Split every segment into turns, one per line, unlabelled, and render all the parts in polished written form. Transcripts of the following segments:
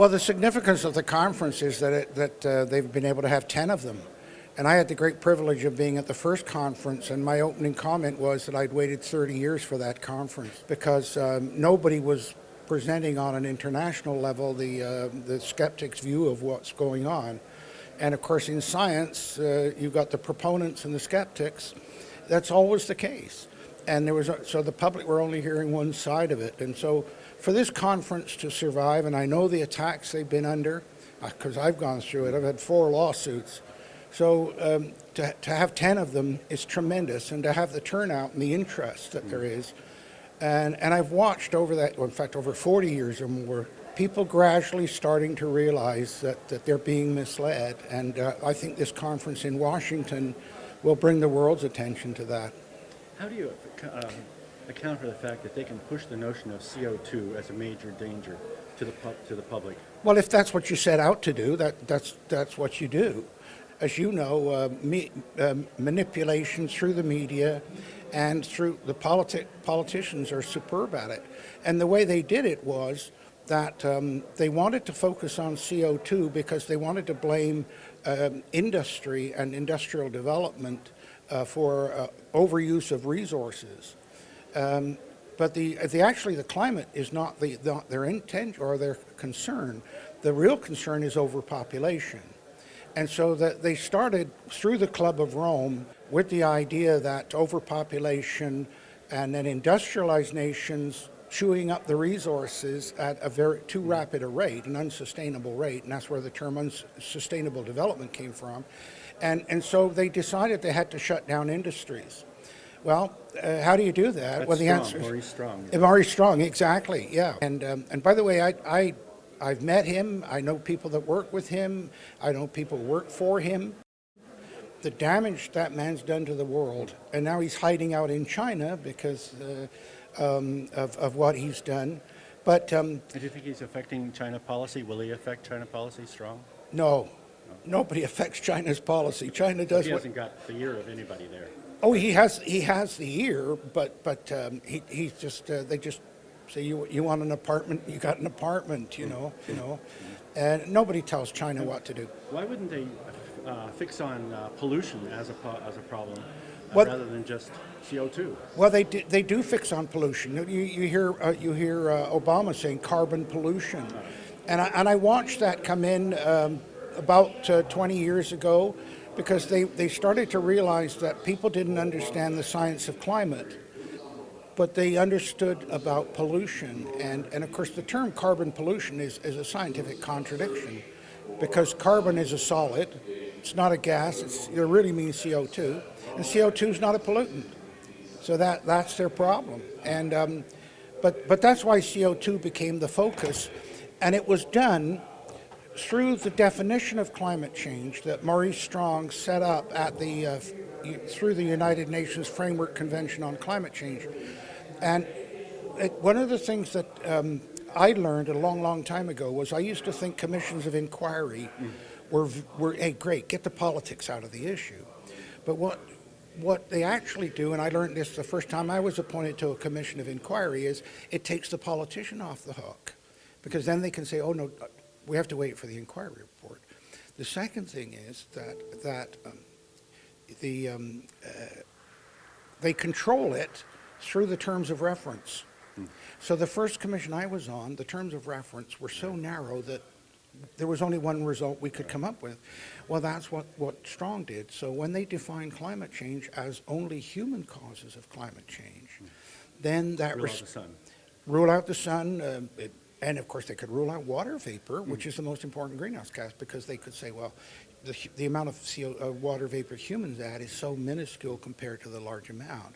Well, the significance of the conference is that they've been able to have 10 of them. And I had the great privilege of being at the first conference, and my opening comment was that I'd waited 30 years for that conference because nobody was presenting on an international level the skeptics' view of what's going on. And of course, in science, you've got the proponents and the skeptics. That's always the case. And so the public were only hearing one side of it. And so for this conference to survive, and I know the attacks they've been under, because I've gone through it, I've had 4 lawsuits. So to have 10 of them is tremendous, and to have the turnout and the interest that there is. And I've watched over that, or in fact over 40 years or more, people gradually starting to realize that they're being misled. And I think this conference in Washington will bring the world's attention to that.
How do you account for the fact that they can push the notion of CO2 as a major danger to the public?
Well, if that's what you set out to do, that's what you do. As you know, manipulation through the media and through the politicians are superb at it. And the way they did it was that they wanted to focus on CO2 because they wanted to blame industry and industrial development for overuse of resources. But actually the climate is not their intent or their concern. The real concern is overpopulation. And so that they started through the Club of Rome with the idea that overpopulation and then industrialized nations chewing up the resources at a too rapid a rate, an unsustainable rate, and that's where the term unsustainable development came from. And so they decided they had to shut down industries. Well, how do you do that?
That's
well, the
strong,
answer is
Maurice Strong.
Maurice Strong, exactly, yeah. And by the way, I've met him. I know people that work with him. I know people who work for him. The damage that man's done to the world, and now he's hiding out in China because of what he's done. But
do you think he's affecting China policy? Will he affect China policy, Strong?
No. Nobody affects China's policy. China does.
He hasn't got the ear of anybody there.
Oh, he has the ear, but he just they just say you want an apartment, you got an apartment, you know, and nobody tells China what to do.
Why wouldn't they fix on pollution as a problem rather than just CO2?
Well, they do fix on pollution. You hear Obama saying carbon pollution, and I watched that come in about 20 years ago, because they started to realize that people didn't understand the science of climate, but they understood about pollution. And of course, the term carbon pollution is a scientific contradiction, because carbon is a solid, it's not a gas, it really means CO2, and CO2 is not a pollutant. So that's their problem. And but that's why CO2 became the focus, and it was done through the definition of climate change that Maurice Strong set up at through the United Nations Framework Convention on Climate Change. And one of the things that I learned a long time ago was I used to think commissions of inquiry were hey, great, get the politics out of the issue. But what they actually do, and I learned this the first time I was appointed to a commission of inquiry, is it takes the politician off the hook, because then they can say, oh no, we have to wait for the inquiry report. The second thing is that they control it through the terms of reference. So the first commission I was on, the terms of reference were so narrow that there was only one result we could come up with. Well, that's what Strong did. So when they defined climate change as only human causes of climate change, then that
rule out the sun.
And of course, they could rule out water vapor, which is the most important greenhouse gas, because they could say, well, the amount of water vapor humans add is so minuscule compared to the large amount.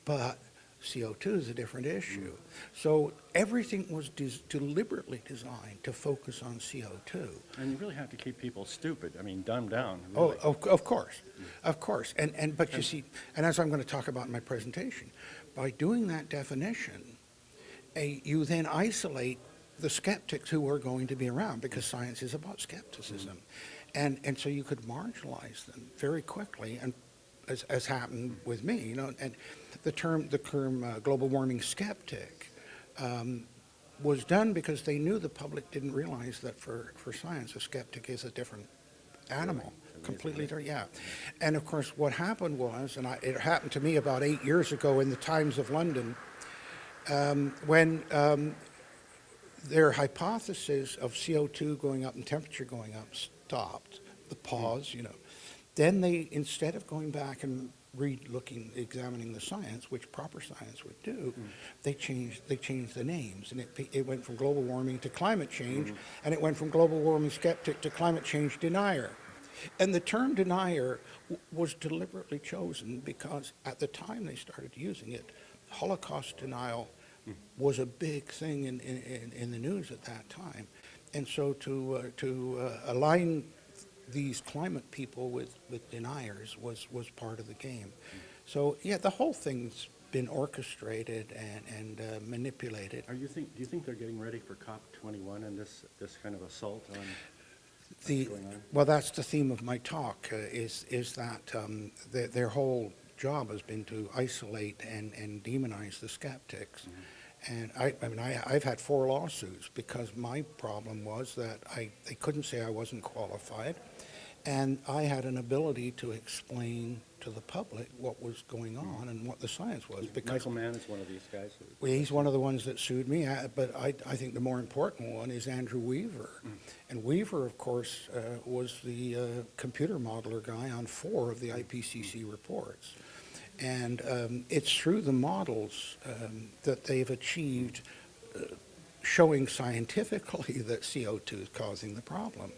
But CO2 is a different issue. So everything was deliberately designed to focus on CO2.
And you really have to keep people stupid. I mean, dumb down. Really.
Oh, of course. But you see, and as I'm going to talk about in my presentation, by doing that definition, you then isolate the skeptics who are going to be around, because science is about skepticism. And so you could marginalize them very quickly, and as happened with me, and the term global warming skeptic was done because they knew the public didn't realize that for science, a skeptic is a different animal, completely different, yeah. And of course, what happened was, and it happened to me about 8 years ago in the Times of London, when their hypothesis of CO2 going up and temperature going up stopped, the pause, then they, instead of going back and examining the science, which proper science would do, they changed the names, and it went from global warming to climate change, and it went from global warming skeptic to climate change denier. And the term denier was deliberately chosen because at the time they started using it, Holocaust denial was a big thing in the news at that time. And so to align these climate people with deniers was part of the game. So yeah, the whole thing's been orchestrated and manipulated.
Do you think they're getting ready for COP21 and this kind of assault on what's going on?
Well, that's the theme of my talk, is that their whole job has been to isolate and demonize the skeptics. And I've had 4 lawsuits because my problem was that they couldn't say I wasn't qualified, and I had an ability to explain to the public what was going on and what the science was. Because
Michael Mann is one of these guys.
he's one of the ones that sued me, but I think the more important one is Andrew Weaver. And Weaver, of course, was the computer modeler guy on 4 of the IPCC reports. And it's through the models that they've achieved showing scientifically that CO2 is causing the problem.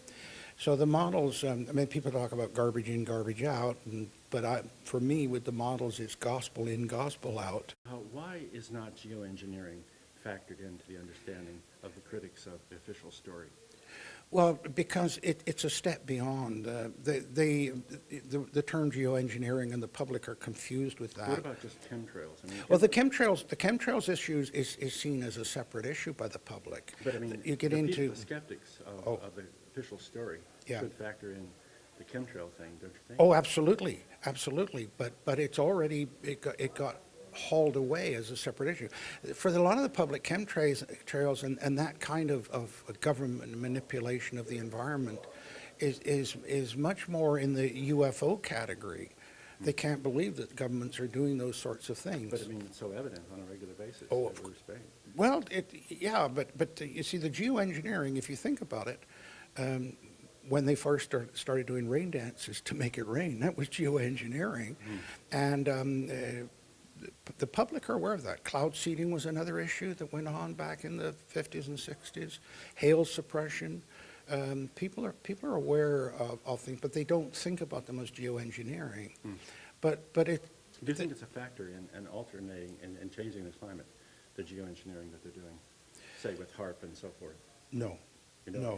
So the models, people talk about garbage in, garbage out, but for me, with the models, it's gospel in, gospel out.
Why is not geoengineering factored into the understanding of the critics of the official story?
Well, because it's a step beyond. The term geoengineering and the public are confused with that.
What about just chemtrails?
Well, the chemtrails issue is seen as a separate issue by the public.
But
you get into
the skeptics of the official story should factor in the chemtrail thing, don't you think?
Oh, absolutely, absolutely. But it's already it got hauled away as a separate issue. For a lot of the public, chemtrails and that kind of government manipulation of the environment is much more in the UFO category. They can't believe that governments are doing those sorts of things.
But it's so evident on a regular basis.
Oh, well, but you see, the geoengineering, if you think about it, when they first started doing rain dances to make it rain, that was geoengineering. And the public are aware of that. Cloud seeding was another issue that went on back in the 50s and 60s. Hail suppression. People are aware of things, but they don't think about them as geoengineering. But it.
Do you think it's a factor in alternating and changing the climate, the geoengineering that they're doing, say with HARP and so forth?
No.
No.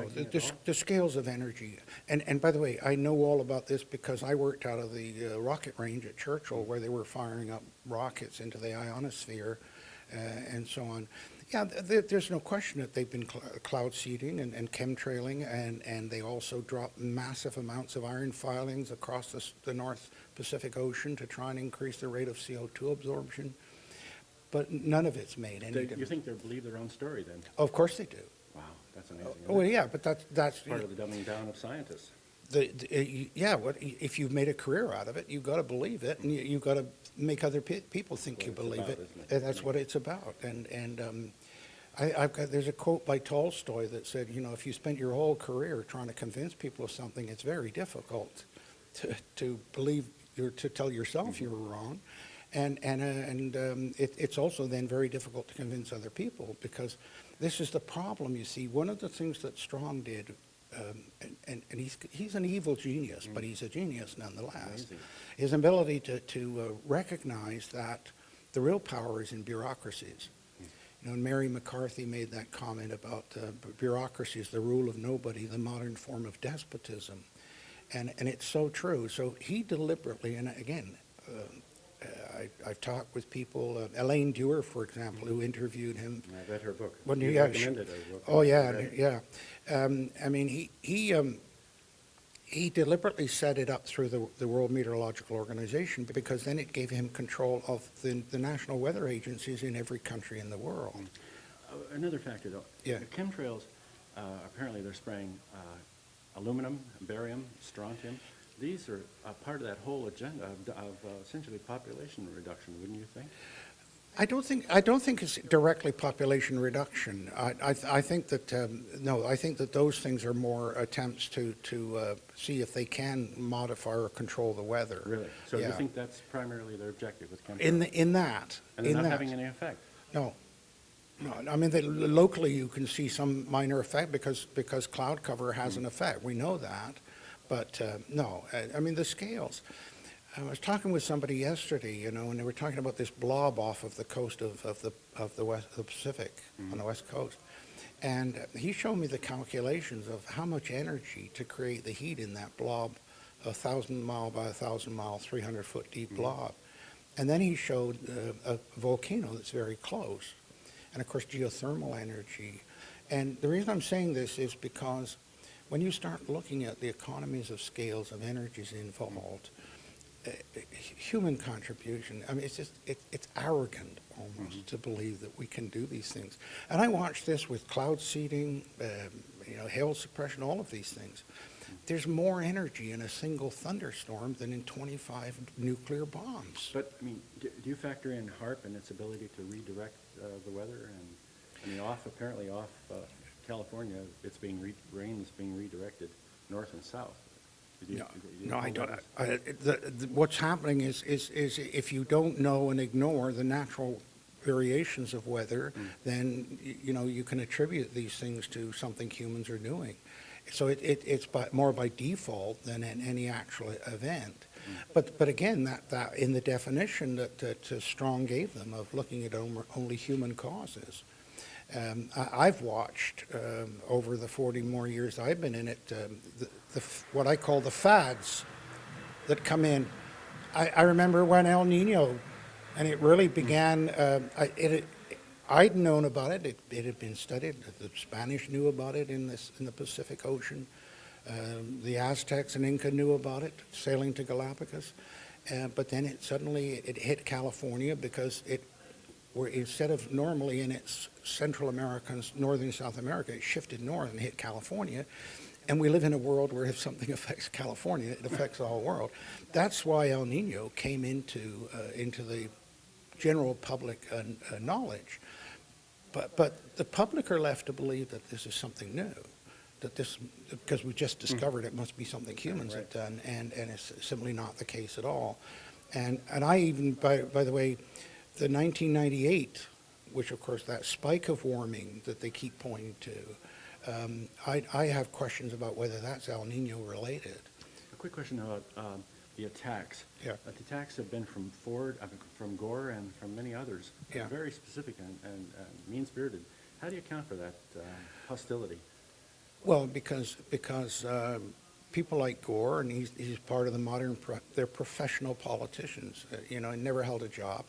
The scales of energy, and by the way, I know all about this because I worked out of the rocket range at Churchill, where they were firing up rockets into the ionosphere, and so on. Yeah, there's no question that they've been cloud seeding and chemtrailing, and they also dropped massive amounts of iron filings across the North Pacific Ocean to try and increase the rate of CO2 absorption. But none of it's made any difference.
You think they believe their own story then?
Of course they do.
Wow, that's amazing.
Oh, yeah, but that's
part of the dumbing down of scientists.
If you've made a career out of it, you've got to believe it, and you've got to make other people think you believe it. And that's what it's about. And there's a quote by Tolstoy that said, if you spent your whole career trying to convince people of something, it's very difficult to believe or to tell yourself you were wrong. And it's also then very difficult to convince other people, because this is the problem. You see, one of the things that Strong did, and he's an evil genius, but he's a genius nonetheless.
Amazing.
His ability to recognize that the real power is in bureaucracies. And Mary McCarthy made that comment about bureaucracy is the rule of nobody, the modern form of despotism, and it's so true. So he deliberately, and again. I've talked with people, Elaine Dewar, for example, who interviewed him.
I read her book.
You
recommended her book.
Oh, yeah. He deliberately set it up through the World Meteorological Organization, because then it gave him control of the national weather agencies in every country in the world.
Another factor, though.
Yeah.
The chemtrails, apparently they're spraying aluminum, barium, strontium. These are part of that whole agenda of essentially population reduction, wouldn't you think?
I don't think it's directly population reduction. I think that no. I think that those things are more attempts to see if they can modify or control the weather.
Really? So
Yeah.
you think that's primarily their objective with chemtrails?
In that.
And they're
in
not
that.
having any effect?
No. No, I mean, locally you can see some minor effect because cloud cover has an effect. We know that, but no, I mean the scales. I was talking with somebody yesterday, you know, and they were talking about this blob off of the coast of the Pacific on the west coast, and he showed me the calculations of how much energy to create the heat in that blob, 1,000 mile by 1,000 mile, 300-foot deep blob, and then he showed a volcano that's very close. And of course, geothermal energy. And the reason I'm saying this is because when you start looking at the economies of scales of energies involved, human contribution, I mean, it's just, it's arrogant almost to believe that we can do these things. And I watched this with cloud seeding, you know, hail suppression, all of these things. There's more energy in a single thunderstorm than in 25 nuclear bombs.
But, I mean, do you factor in HARP and its ability to redirect the weather? And, I mean, apparently off California, rain's being redirected north and south.
No, I don't. What's happening is if you don't know and ignore the natural variations of weather, then, you know, you can attribute these things to something humans are doing. So it's more by default than in any actual event. But again, that in the definition that Strong gave them of looking at only human causes, I've watched over the 40 more years I've been in it, what I call the fads that come in. I remember when El Nino, and it really began, I'd known about it. It had been studied. The Spanish knew about it in the Pacific Ocean. The Aztecs and Inca knew about it, sailing to Galapagos. But then suddenly it hit California because instead of normally in its Central America and Northern South America, it shifted north and hit California. And we live in a world where if something affects California, it affects the whole world. That's why El Nino came into the general public knowledge. But the public are left to believe that this is something new, that this, because we just discovered it must be something humans have done, and it's simply not the case at all. And I even, by the way, the 1998, which of course that spike of warming that they keep pointing to, I have questions about whether that's El Nino related.
A quick question about the attacks.
Yeah.
The attacks have been from from Gore, and from many others.
Yeah.
Very specific and mean-spirited. How do you account for that hostility?
Well, because people like Gore, and he's part of the modern, they're professional politicians, you know, and never held a job,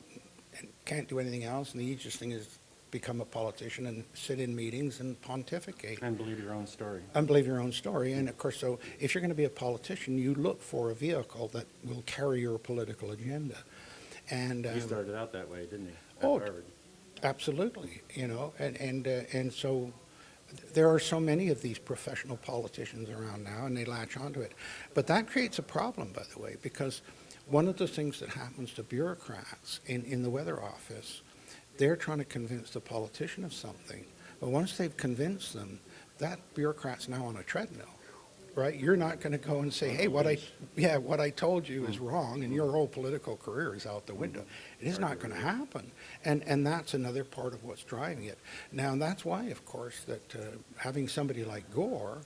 and can't do anything else, and the easiest thing is become a politician and sit in meetings and pontificate.
And believe your own story.
And believe your own story. And of course, so if you're going to be a politician, you look for a vehicle that will carry your political agenda. And
He started out that way, didn't he? At
Oh,
Harvard.
absolutely, you know, and so there are so many of these professional politicians around now, and they latch onto it. But that creates a problem, by the way, because one of the things that happens to bureaucrats in the weather office, they're trying to convince the politician of something. But once they've convinced them, that bureaucrat's now on a treadmill, right? You're not going to go and say, hey, what I told you is wrong, and your whole political career is out the window. It is not going to happen. And that's another part of what's driving it. Now, that's why, of course, that having somebody like Gore,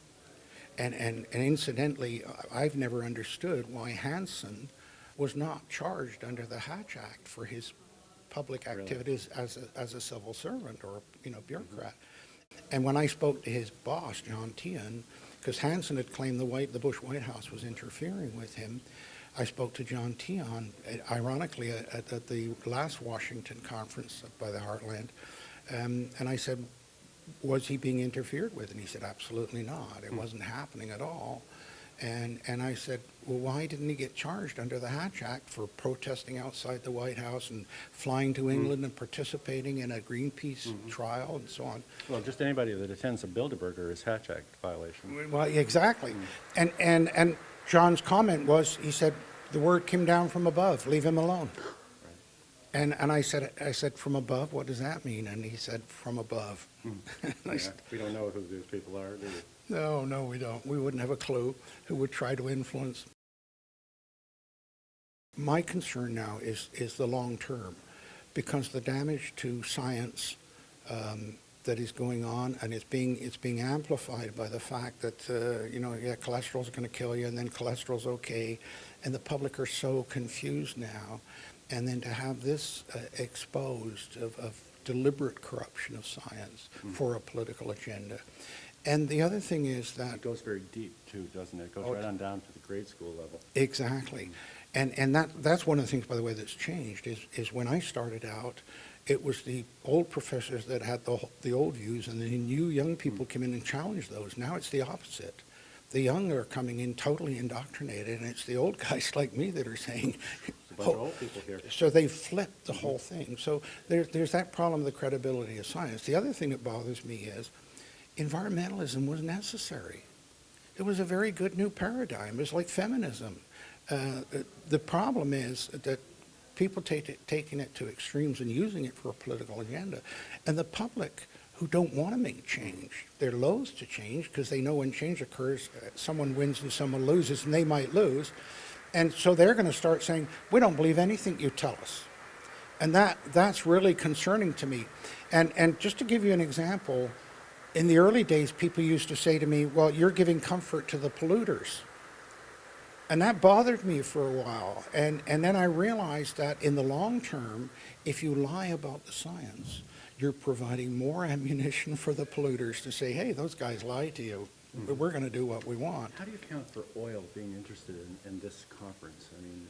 and incidentally, I've never understood why Hansen was not charged under the Hatch Act for his public activities as a civil servant or, you know, bureaucrat. And when I spoke to his boss, John Tian, because Hansen had claimed the Bush White House was interfering with him, I spoke to John Tian, ironically, at the last Washington conference by the Heartland, and I said, was he being interfered with? And he said, absolutely not. It wasn't happening at all. And I said, well, why didn't he get charged under the Hatch Act for protesting outside the White House and flying to England and participating in a Greenpeace trial and so on?
Well, just anybody that attends a Bilderberger is Hatch Act violation.
Well, exactly. And John's comment was, he said, the word came down from above, leave him alone. And I said, from above, what does that mean? And he said, from above.
Yeah, we don't know who these people are, do we?
No, we don't. We wouldn't have a clue who would try to influence. My concern now is the long term, because the damage to science that is going on, and it's being amplified by the fact that cholesterol's going to kill you, and then cholesterol's okay, and the public are so confused now, and then to have this exposed of deliberate corruption of science for a political agenda. And the other thing is that
It goes very deep too, doesn't it? It goes right on down to the grade school level.
exactly, and that's one of the things, by the way, that's changed is when I started out, it was the old professors that had the old views, and the new young people came in and challenged those. Now it's the opposite. The young are coming in totally indoctrinated, and it's the old guys like me that are saying,
There's a bunch of old people here.
so they flipped the whole thing. So there's that problem of the credibility of science. The other thing that bothers me is environmentalism was necessary. It was a very good new paradigm. It was like feminism. The problem is that people taking it to extremes and using it for a political agenda, and the public who don't want to make change. They're loath to change because they know when change occurs, someone wins and someone loses, and they might lose. And so they're going to start saying, we don't believe anything you tell us. And that's really concerning to me. And just to give you an example, in the early days, people used to say to me, well, you're giving comfort to the polluters. And that bothered me for a while. And then I realized that in the long term, if you lie about the science, you're providing more ammunition for the polluters to say, hey, those guys lied to you. We're going to do what we want.
How do you account for oil being interested in this conference? I mean,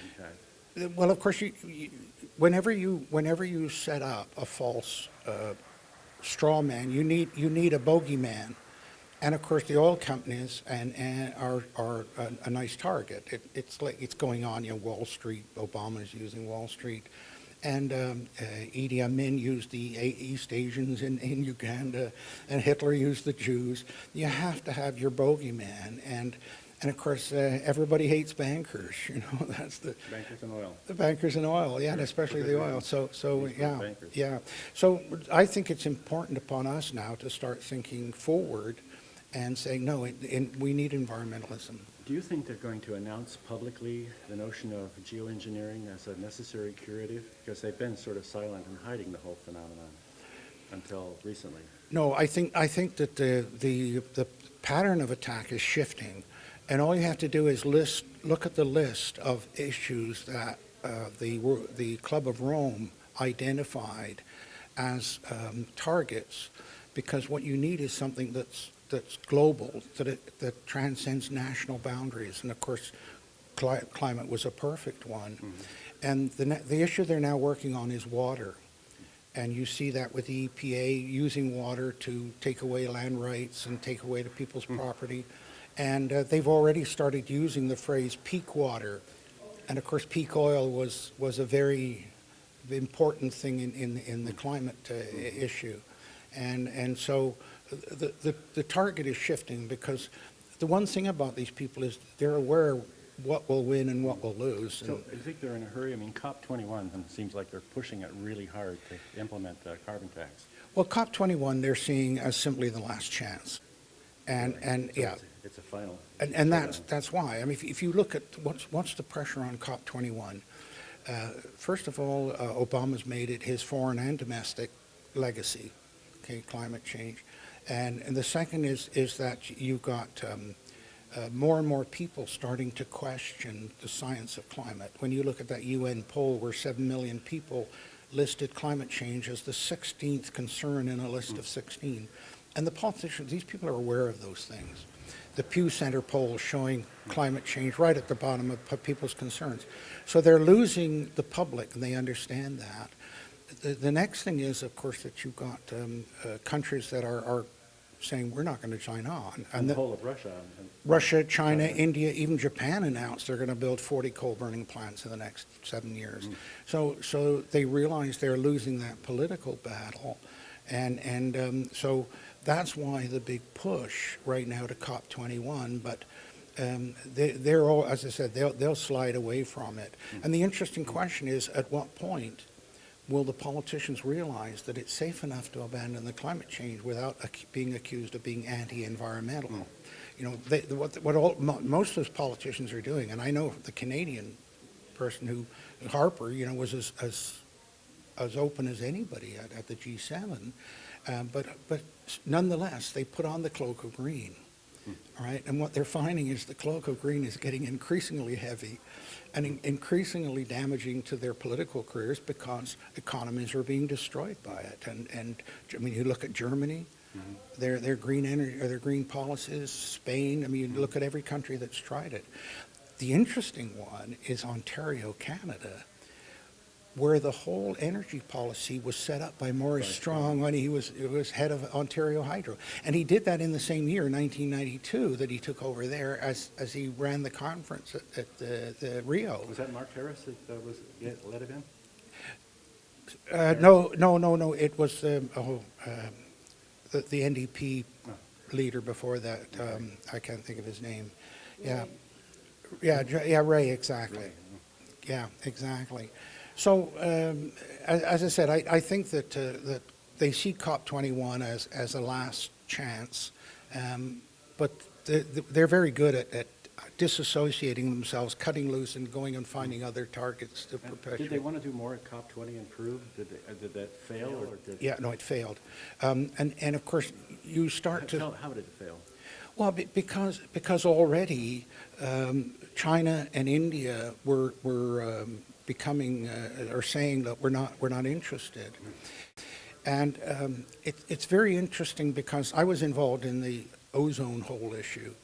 impact.
Well, of course, whenever you set up a false straw man, you need a bogeyman. And of course, the oil companies are a nice target. It's going on, Wall Street. Obama's using Wall Street, and Idi Amin used the East Asians in Uganda, and Hitler used the Jews. You have to have your bogeyman, and of course, everybody hates bankers. That's the
Bankers and oil.
the bankers in oil, yeah, and especially the oil. So
These
yeah,
bankers.
yeah. So I think it's important upon us now to start thinking forward and saying, no, we need environmentalism.
Do you think they're going to announce publicly the notion of geoengineering as a necessary curative? Because they've been sort of silent and hiding the whole phenomenon until recently.
No, I think that the pattern of attack is shifting, and all you have to do is look at the list of issues that the Club of Rome identified as targets, because what you need is something that's global, that transcends national boundaries. And of course, climate was a perfect one. And the issue they're now working on is water. And you see that with the EPA using water to take away land rights and take away the people's property. And they've already started using the phrase peak water. And of course, peak oil was a very important thing in the climate issue. And so the target is shifting, because the one thing about these people is they're aware what will win and what will lose.
So I think they're in a hurry. I mean, COP21 seems like they're pushing it really hard to implement a carbon tax.
Well, COP21 they're seeing as simply the last chance. And
So
yeah.
It's a final.
And that's why. I mean, if you look at what's the pressure on COP21, first of all, Obama's made it his foreign and domestic legacy, okay, climate change. And the second is that you've got more and more people starting to question the science of climate. When you look at that UN poll where 7 million people listed climate change as the 16th concern in a list of 16. And the politicians, these people are aware of those things. The Pew Center poll showing climate change right at the bottom of people's concerns. So they're losing the public, and they understand that. The next thing is, of course, that you've got countries that are saying we're not going to sign on.
And the whole of Russia. And
Russia, China, India, even Japan announced they're going to build 40 coal-burning plants in the next 7 years. So they realize they're losing that political battle, and so that's why the big push right now to COP21. But they're all, as I said, they'll slide away from it. And the interesting question is, at what point will the politicians realize that it's safe enough to abandon the climate change without being accused of being anti-environmental? You know, most of those politicians are doing, and I know the Canadian person who, Harper, you know, was as open as anybody at the G7, but nonetheless, they put on the cloak of green. All right, and what they're finding is the cloak of green is getting increasingly heavy and increasingly damaging to their political careers because economies are being destroyed by it. And I mean, you look at Germany, their green energy or their green policies, Spain. I mean, you look at every country that's tried it. The interesting one is Ontario, Canada, where the whole energy policy was set up by Maurice Strong when he was head of Ontario Hydro. And he did that in the same year, 1992, that he took over there as he ran the conference at the Rio.
Was that Mark Harris that was led of him?
No. It was the NDP leader before that. I can't think of his name. Yeah, Ray, exactly.
Ray.
Yeah, exactly. So, as I said, I think that they see COP21 as a last chance, but they're very good at disassociating themselves, cutting loose, and going and finding other targets to perpetuate.
Did they want to do more at COP20 and prove? Did that fail? Or did
Yeah, no, it failed. And of course, you start to...
How did it fail?
Well, because already China and India were becoming or saying that we're not interested, and it's very interesting because I was involved in the ozone hole issue,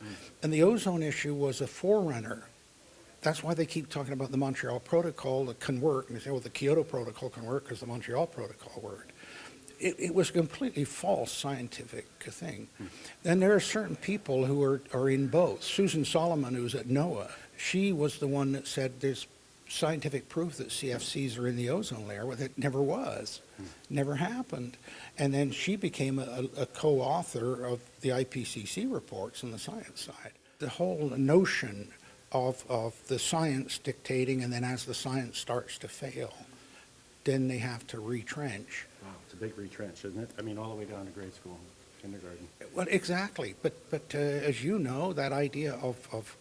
and the ozone issue was a forerunner. That's why they keep talking about the Montreal Protocol that can work, and they say, well, the Kyoto Protocol can work because the Montreal Protocol worked. It was a completely false scientific thing. And there are certain people who are in both. Susan Solomon, who's at NOAA, she was the one that said there's scientific proof that CFCs are in the ozone layer. Well, it never was, never happened. And then she became a co-author of the IPCC reports on the science side. The whole notion of the science dictating, and then as the science starts to fail, then they have to retrench.
Wow, it's a big retrench, isn't it? I mean, all the way down to grade school, kindergarten.
Well, exactly. But as you know, that idea of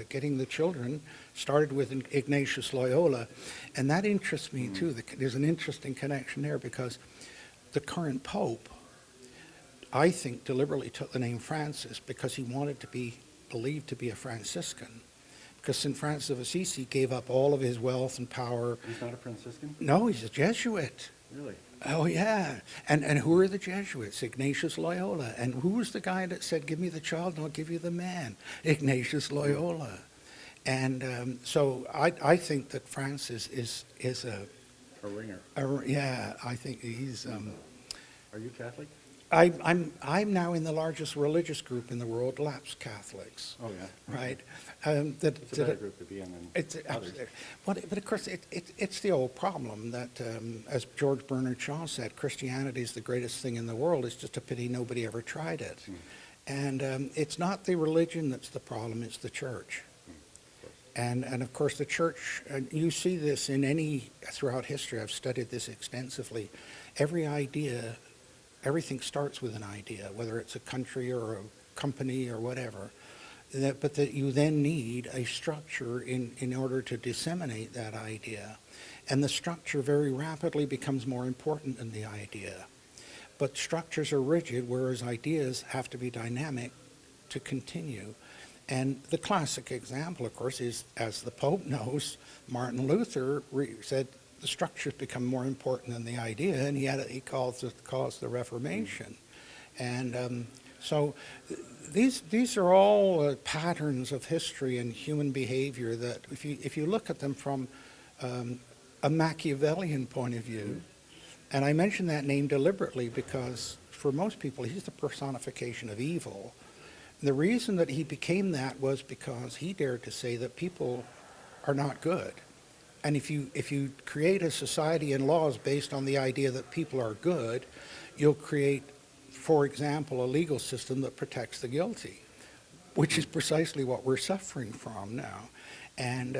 getting the children started with Ignatius Loyola, and that interests me too. There's an interesting connection there because the current Pope, I think, deliberately took the name Francis because he wanted to be believed to be a Franciscan. Because St. Francis of Assisi gave up all of his wealth and power.
He's not a Franciscan?
No, he's a Jesuit.
Really?
Oh, yeah. And who are the Jesuits? Ignatius Loyola. And who was the guy that said, give me the child and I'll give you the man? Ignatius Loyola. And so I think that Francis is
A ringer.
yeah, I think he's...
Are you Catholic?
I'm now in the largest religious group in the world, lapsed Catholics.
Oh, yeah.
Right.
It's a better group to be in than others.
But of course, it's the old problem that, as George Bernard Shaw said, Christianity is the greatest thing in the world. It's just a pity nobody ever tried it. And it's not the religion that's the problem, it's the church. And of course, the church, you see this throughout history. I've studied this extensively. Every idea, everything starts with an idea, whether it's a country or a company or whatever. But that you then need a structure in order to disseminate that idea. And the structure very rapidly becomes more important than the idea. But structures are rigid, whereas ideas have to be dynamic to continue. And the classic example, of course, is, as the Pope knows, Martin Luther said the structures become more important than the idea, and he caused the Reformation. And so these are all patterns of history and human behavior that, if you look at them from a Machiavellian point of view, and I mention that name deliberately because for most people, he's the personification of evil. And the reason that he became that was because he dared to say that people are not good. And if you create a society and laws based on the idea that people are good, you'll create, for example, a legal system that protects the guilty, which is precisely what we're suffering from now. And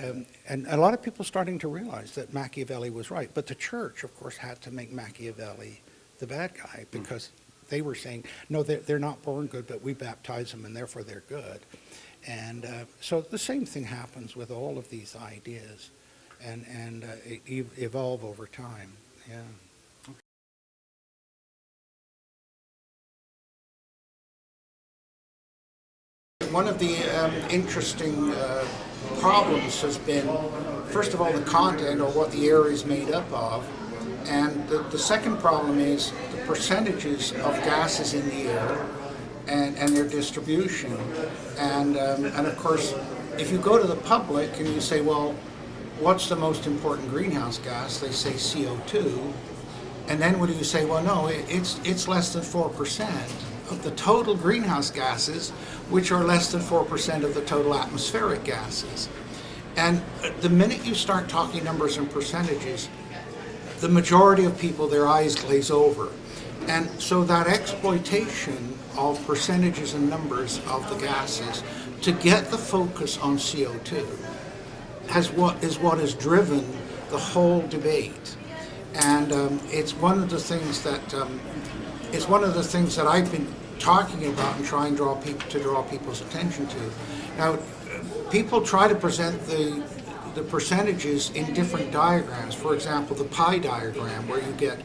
a lot of people are starting to realize that Machiavelli was right. But the church, of course, had to make Machiavelli the bad guy, because they were saying, no, they're not born good, but we baptize them and therefore they're good. And so the same thing happens with all of these ideas, and evolve over time. Yeah. One of the interesting problems has been, first of all, the content, or what the air is made up of, and the second problem is the percentages of gases in the air and their distribution. And of course, if you go to the public and you say, well, what's the most important greenhouse gas? They say CO2. And then what do you say? Well, no, it's less than 4% of the total greenhouse gases, which are less than 4% of the total atmospheric gases. And the minute you start talking numbers and percentages, the majority of people, their eyes glaze over. And so that exploitation of percentages and numbers of the gases to get the focus on CO2 is what has driven the whole debate. And it's one of the things that I've been talking about and trying to draw people's attention to. Now, people try to present the percentages in different diagrams. For example, the pie diagram, where you get,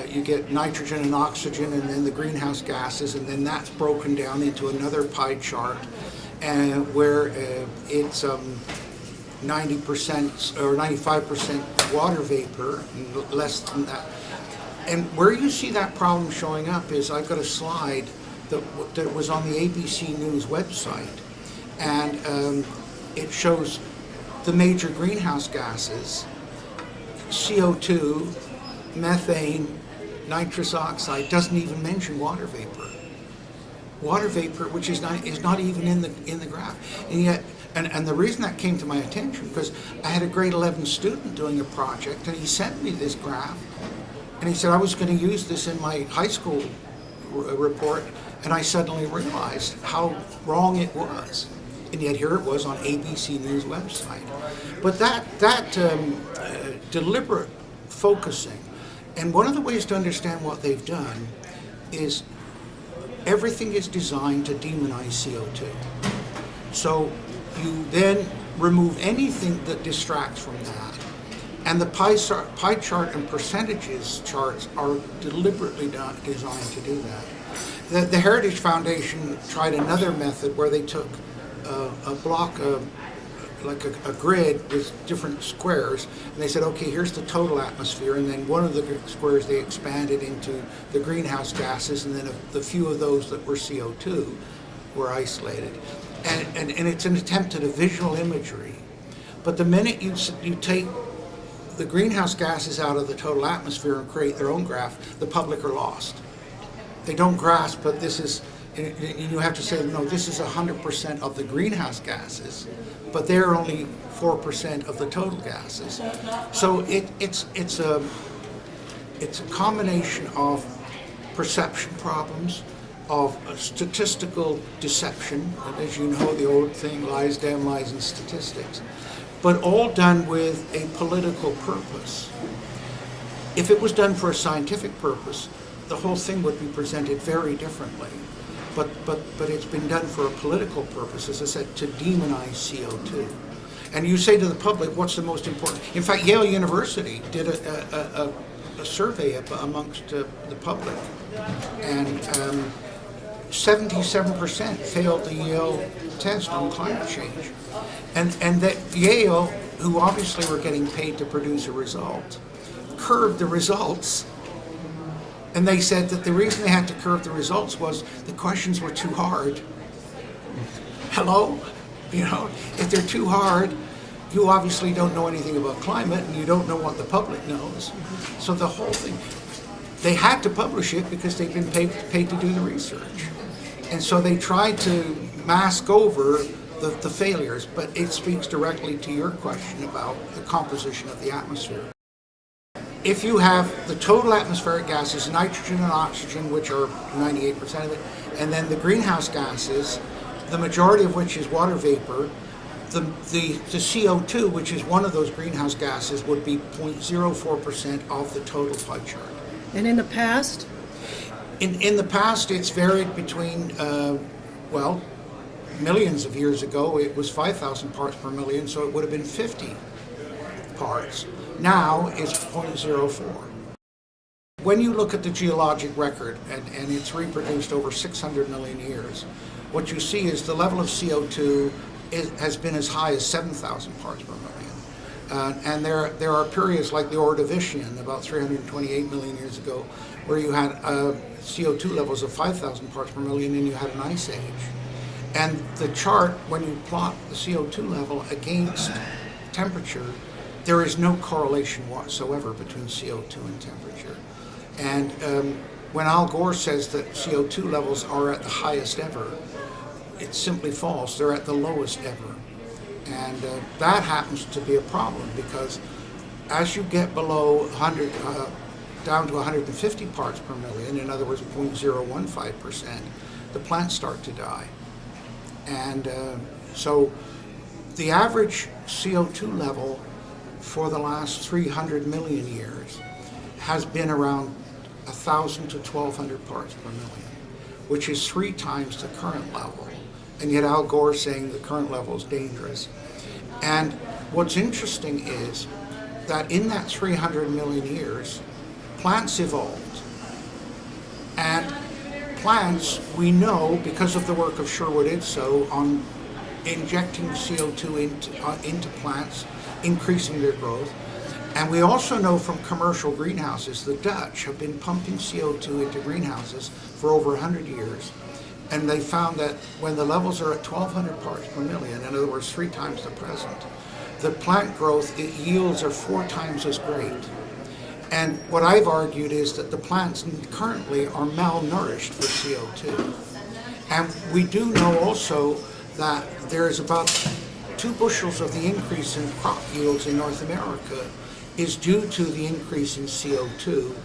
you get nitrogen and oxygen, and then the greenhouse gases, and then that's broken down into another pie chart, and where it's 90% or 95% water vapor, and less than that. And where you see that problem showing up is, I've got a slide that was on the ABC News website, and it shows the major greenhouse gases: CO2, methane, nitrous oxide. Doesn't even mention water vapor. Water vapor, which is not even in the graph, and yet. And the reason that came to my attention, because I had a grade 11 student doing a project, and he sent me this graph, and he said, I was going to use this in my high school report, and I suddenly realized how wrong it was. And yet here it was on ABC News website. But that deliberate focusing, and one of the ways to understand what they've done is everything is designed to demonize CO2. So you then remove anything that distracts from that. And the pie chart and percentages charts are deliberately designed to do that. The Heritage Foundation tried another method where they took a block, like a grid with different squares, and they said, okay, here's the total atmosphere, and then one of the squares they expanded into the greenhouse gases, and then the few of those that were CO2 were isolated. And it's an attempt at a visual imagery. But the minute you take the greenhouse gases out of the total atmosphere and create their own graph, the public are lost. They don't grasp, but this is, you have to say, no, this is 100% of the greenhouse gases, but they're only 4% of the total gases. So it's a combination of perception problems, of statistical deception, and as you know, the old thing, lies, damn lies, and statistics, but all done with a political purpose. If it was done for a scientific purpose, the whole thing would be presented very differently. But it's been done for a political purpose, as I said, to demonize CO2. And you say to the public, what's the most important? In fact, Yale University did a survey amongst the public, and 77% failed the Yale test on climate change. And that Yale, who obviously were getting paid to produce a result, curved the results. And they said that the reason they had to curve the results was the questions were too hard. Hello? If they're too hard, you obviously don't know anything about climate, and you don't know what the public knows. So the whole thing, they had to publish it because they've been paid to do the research. And so they tried to mask over the failures, but it speaks directly to your question about the composition of the atmosphere. If you have the total atmospheric gases, nitrogen and oxygen, which are 98% of it, and then the greenhouse gases, the majority of which is water vapor, the CO2, which is one of those greenhouse gases, would be 0.04% of the total pie chart.
And in the past?
In the past, it's varied between, well, millions of years ago, it was 5,000 parts per million, so it would have been 50 parts. Now it's 0.04. When you look at the geologic record, and it's reproduced over 600 million years, what you see is the level of CO2 has been as high as 7,000 parts per million. And there are periods like the Ordovician, about 328 million years ago, where you had CO2 levels of 5,000 parts per million and you had an ice age. And the chart, when you plot the CO2 level against temperature, there is no correlation whatsoever between CO2 and temperature. And when Al Gore says that CO2 levels are at the highest ever, it's simply false. They're at the lowest ever. And that happens to be a problem because as you get below 100, down to 150 parts per million, in other words 0.015%, the plants start to die. And so the average CO2 level for the last 300 million years has been around 1,000 to 1,200 parts per million, which is 3 times the current level. And yet Al Gore is saying the current level is dangerous. And what's interesting is that in that 300 million years, plants evolved. And plants, we know, because of the work of Sherwood Idso on injecting CO2 into plants, increasing their growth. And we also know from commercial greenhouses, the Dutch have been pumping CO2 into greenhouses for over 100 years. And they found that when the levels are at 1,200 parts per million, in other words, 3 times the present, the plant growth yields are 4 times as great. And what I've argued is that the plants currently are malnourished for CO2. And we do know also that there is about 2 bushels of the increase in crop yields in North America is due to the increase in CO2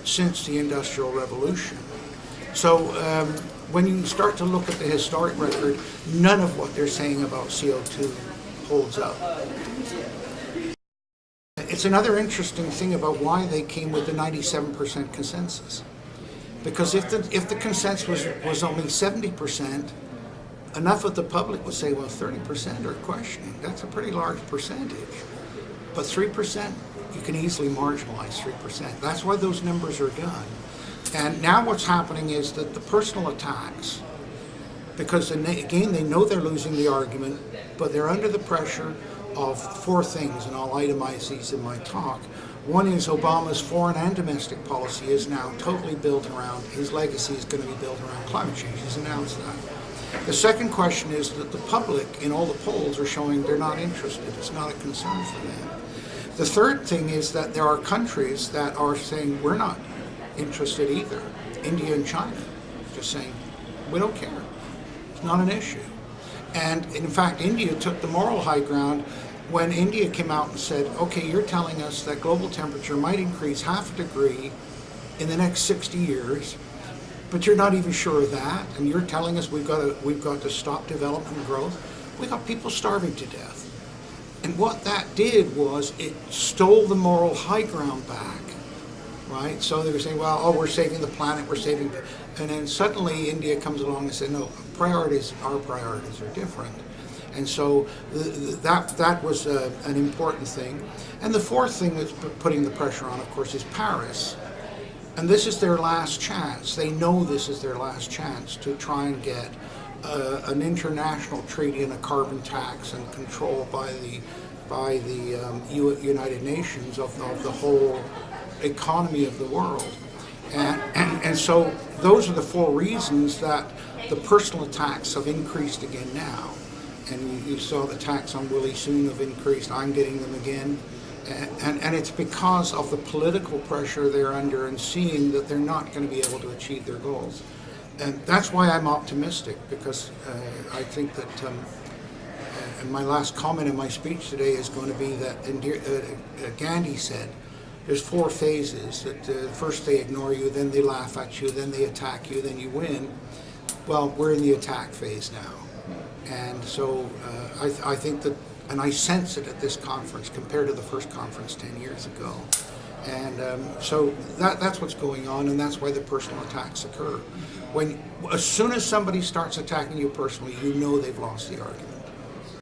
since the Industrial Revolution. So when you start to look at the historic record, none of what they're saying about CO2 holds up. It's another interesting thing about why they came with the 97% consensus. Because if the consensus was only 70%, enough of the public would say, well, 30% are questioning. That's a pretty large percentage. But 3%, you can easily marginalize 3%. That's why those numbers are done. And now what's happening is that the personal attacks, because again, they know they're losing the argument, but they're under the pressure of 4 things, and I'll itemize these in my talk. One is Obama's foreign and domestic policy is now totally built around, his legacy is going to be built around climate change. He's announced that. The second question is that the public in all the polls are showing they're not interested. It's not a concern for them. The third thing is that there are countries that are saying we're not interested either. India and China just saying we don't care. It's not an issue. And in fact, India took the moral high ground when India came out and said, okay, you're telling us that global temperature might increase 0.5 degree in the next 60 years, but you're not even sure of that, and you're telling us we've got to stop development and growth. We got people starving to death. And what that did was it stole the moral high ground back, right? So they were saying, well, oh, we're saving the planet, we're saving, and then suddenly India comes along and says, no, our priorities are different. And so that was an important thing. And the fourth thing that's putting the pressure on, of course, is Paris. And this is their last chance. They know this is their last chance to try and get an international treaty and a carbon tax and control by the United Nations of the whole economy of the world. And so those are the 4 reasons that the personal attacks have increased again now. And you saw the attacks on Willie Soon have increased. I'm getting them again. And it's because of the political pressure they're under and seeing that they're not going to be able to achieve their goals. And that's why I'm optimistic, because I think that, and my last comment in my speech today is going to be that Gandhi said, there's 4 phases. That first they ignore you, then they laugh at you, then they attack you, then you win. Well, we're in the attack phase now. And so I think that, and I sense it at this conference compared to the first conference 10 years ago. And so that's what's going on, and that's why the personal attacks occur. As soon as somebody starts attacking you personally, you know they've lost the argument.